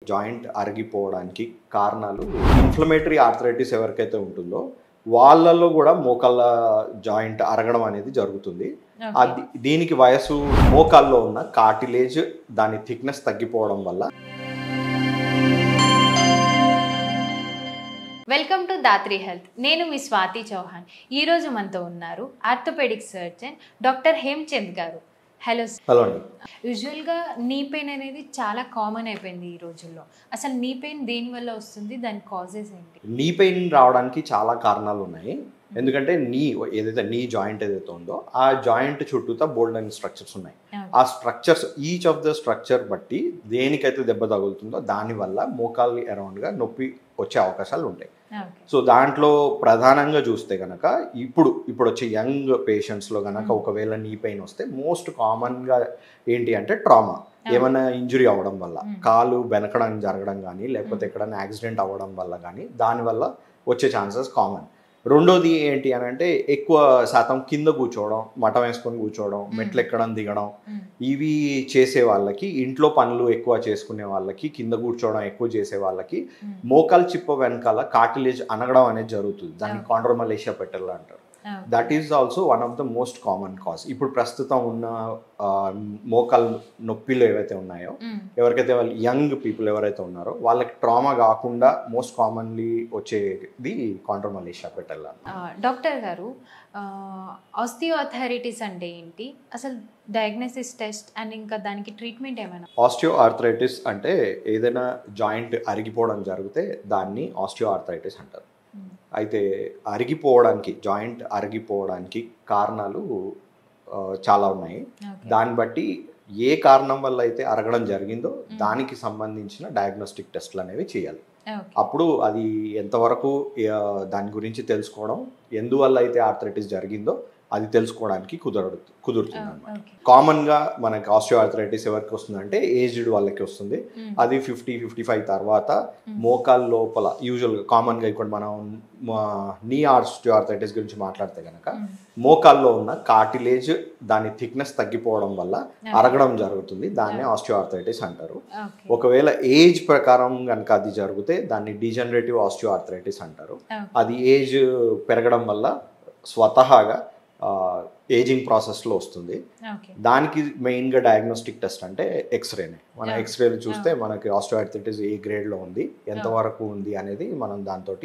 Joint అరిగిపోవడానికి కారణాలు inflammatory arthritis ఎవరికైతే ఉంటుందో వాళ్ళలో కూడా మోకాళ్ళ జాయింట్ అరగడం అనేది జరుగుతుంది. దీనికి వయసు మోకాల్లో ఉన్న కార్టిలేజ్ దాని థిక్నెస్ తగ్గిపోవడం వల్ల. Welcome to Dhatri health. నేను మీ స్వాతి చౌహాన్. ఈరోజు మనతో ఉన్నారు ఆర్థోపెడిక్ సర్జన్ డాక్టర్ హేమచంద్ గారు. హలో హలో అండి. యూజువల్గా నీ పెయిన్ అనేది చాలా కామన్ అయిపోయింది ఈ రోజుల్లో. అసలు నీ పెయిన్ దేనివల్ల వస్తుంది, దాని కాజెస్ ఏంటి? నీ పెయిన్ రావడానికి చాలా కారణాలు ఉన్నాయి. ఎందుకంటే ఏదైతే నీ జాయింట్ ఏదైతే ఉందో ఆ జాయింట్ చుట్టూతా బోల్డ్ అండ్ స్ట్రక్చర్స్ ఉన్నాయి. ఆ structures each of the structure బట్టి దేనికైతే దెబ్బ తగులుతుందో దానివల్ల మోకాలు అరౌండ్గా నొప్పి వచ్చే అవకాశాలు ఉంటాయి. సో దాంట్లో ప్రధానంగా చూస్తే కనుక ఇప్పుడు వచ్చే యంగ్ పేషెంట్స్లో కనుక ఒకవేళ నీ పెయిన్ వస్తే మోస్ట్ కామన్గా ఏంటి అంటే ట్రామా, ఏమైనా ఇంజురీ అవ్వడం వల్ల, కాలు బెనకడం జరగడం కానీ లేకపోతే ఎక్కడైనా యాక్సిడెంట్ అవ్వడం వల్ల కానీ దానివల్ల వచ్చే ఛాన్సెస్ కామన్. రెండోది ఏంటి అని అంటే ఎక్కువ శాతం కింద కూర్చోవడం, మఠం వేసుకొని కూర్చోవడం, మెట్లు ఎక్కడం దిగడం, ఇవి చేసే వాళ్ళకి, ఇంట్లో పనులు ఎక్కువ చేసుకునే వాళ్ళకి, కింద కూర్చోవడం ఎక్కువ చేసే వాళ్ళకి మోకాలు చిప్ప వెనకాల కార్టిలేజ్ అనగడం అనేది జరుగుతుంది. దాన్ని కాండ్రోమలేషియా పెటల్ అంటారు. That is also one of the most common cause. ఇప్పుడు ప్రస్తుతం ఉన్న మోకాలు నొప్పిలు ఏవైతే ఉన్నాయో, ఎవరికైతే వాళ్ళు యంగ్ పీపుల్ ఎవరైతే ఉన్నారో వాళ్ళకి ట్రామా కాకుండా మోస్ట్ కామన్లీ వచ్చేది కాండ్రోమలేషియా పెటల్. డాక్టర్ గారు, ఆస్టియోఆర్థరైటిస్ అంటే ఏంటి, అసలు డయాగ్నోసిస్ టెస్ట్ అండ్ ఇంకా దానికి ట్రీట్మెంట్ ఏమైనా? ఆస్టియోఆర్థరైటిస్ అంటే ఏదైనా జాయింట్ అరిగిపోవడం జరిగితే దాన్ని ఆస్టియోఆర్థరైటిస్ అంటారు. అయితే జాయింట్ అరిగిపోవడానికి కారణాలు చాలా ఉన్నాయి. దాన్ని బట్టి ఏ కారణం వల్ల అయితే అరగడం జరిగిందో దానికి సంబంధించిన డయాగ్నోస్టిక్ టెస్ట్లు అనేవి చేయాలి. అప్పుడు అది ఎంతవరకు దాని గురించి తెలుసుకోవడం, ఎందువల్ల అయితే ఆర్థరైటిస్ జరిగిందో అది తెలుసుకోవడానికి కుదురుతుంది అనమాట. కామన్గా మనకి ఆస్టియోఆర్థరైటిస్ ఎవరికి వస్తుందంటే ఏజ్డ్ వాళ్ళకి వస్తుంది. అది 50-55 తర్వాత మోకాల్ లోపల యూజువల్గా కామన్గా ఇక్కడ మనం నీ ఆస్టియోఆర్థరైటిస్ గురించి మాట్లాడితే కనుక మోకాల్లో ఉన్న కార్టిలేజ్ దాని థిక్నెస్ తగ్గిపోవడం వల్ల అరగడం జరుగుతుంది. దాన్ని ఆస్టియోఆర్థరైటిస్ అంటారు. ఒకవేళ ఏజ్ ప్రకారం కనుక అది జరిగితే దాన్ని డీజనరేటివ్ ఆస్టియోఆర్థరైటిస్ అంటారు. అది ఏజ్ పెరగడం వల్ల స్వతహాగా ఏజింగ్ ప్రాసెస్లో వస్తుంది. దానికి మెయిన్గా డయాగ్నోస్టిక్ టెస్ట్ అంటే ఎక్స్రేనే. మన ఎక్స్రేలు చూస్తే మనకి ఆస్టియోఆర్థరైటిస్ ఏ గ్రేడ్లో ఉంది, ఎంతవరకు ఉంది అనేది మనం దాంతో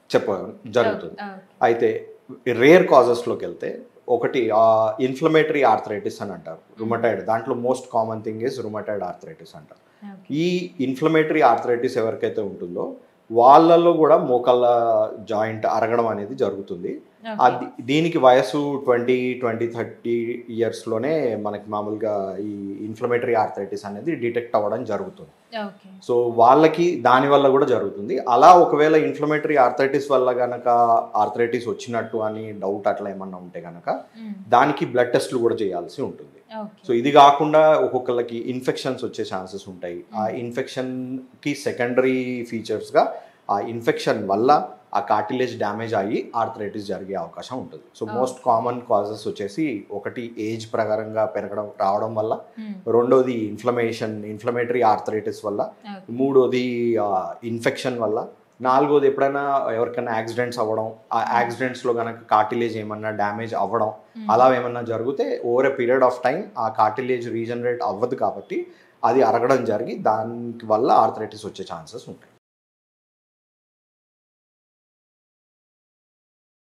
చెప్పడం జరుగుతుంది. అయితే రేర్ కాజెస్లోకి వెళ్తే ఒకటి ఇన్ఫ్లమేటరీ ఆర్థరైటిస్ అని అంటారు, రుమటాయిడ్. దాంట్లో most common thing is rheumatoid arthritis అంటారు. ఈ ఇన్ఫ్లమేటరీ ఆర్థరైటిస్ ఎవరికైతే ఉంటుందో వాళ్ళలో కూడా మోకాళ్ళ జాయింట్ అరగడం అనేది జరుగుతుంది. దీనికి వయసు 20-30 ఇయర్స్లోనే మనకి మామూలుగా ఈ ఇన్ఫ్లమేటరీ ఆర్థరైటిస్ అనేది డిటెక్ట్ అవ్వడం జరుగుతుంది. సో వాళ్ళకి దానివల్ల కూడా జరుగుతుంది. అలా ఒకవేళ ఇన్ఫ్లమేటరీ ఆర్థరైటిస్ వల్ల కనుక ఆర్థరైటిస్ వచ్చినట్టు అని డౌట్ అట్లా ఏమన్నా ఉంటే కనుక దానికి బ్లడ్ టెస్ట్లు కూడా చేయాల్సి ఉంటుంది. సో ఇది కాకుండా ఒక్కొక్కరికి ఇన్ఫెక్షన్స్ వచ్చే ఛాన్సెస్ ఉంటాయి. ఆ ఇన్ఫెక్షన్కి సెకండరీ ఫీచర్స్గా ఆ ఇన్ఫెక్షన్ వల్ల ఆ కార్టిలేజ్ డ్యామేజ్ అయ్యి ఆర్థరైటిస్ జరిగే అవకాశం ఉంటుంది. సో మోస్ట్ కామన్ కాజెస్ వచ్చేసి ఒకటి ఏజ్ ప్రకారంగా రావడం వల్ల, రెండోది ఇన్ఫ్లమేటరీ ఆర్థరైటిస్ వల్ల, మూడోది ఇన్ఫెక్షన్ వల్ల, నాలుగోది ఎప్పుడైనా ఎవరికైనా యాక్సిడెంట్స్ అవ్వడం, ఆ యాక్సిడెంట్స్లో కనుక కార్టిలేజ్ ఏమన్నా డ్యామేజ్ అవ్వడం అలా ఏమన్నా జరిగితే over a period of time ఆ కార్టిలేజ్ రీజనరేట్ అవ్వదు కాబట్టి అది అరగడం జరిగి దాని వల్ల ఆర్థరైటిస్ వచ్చే ఛాన్సెస్ ఉంటాయి.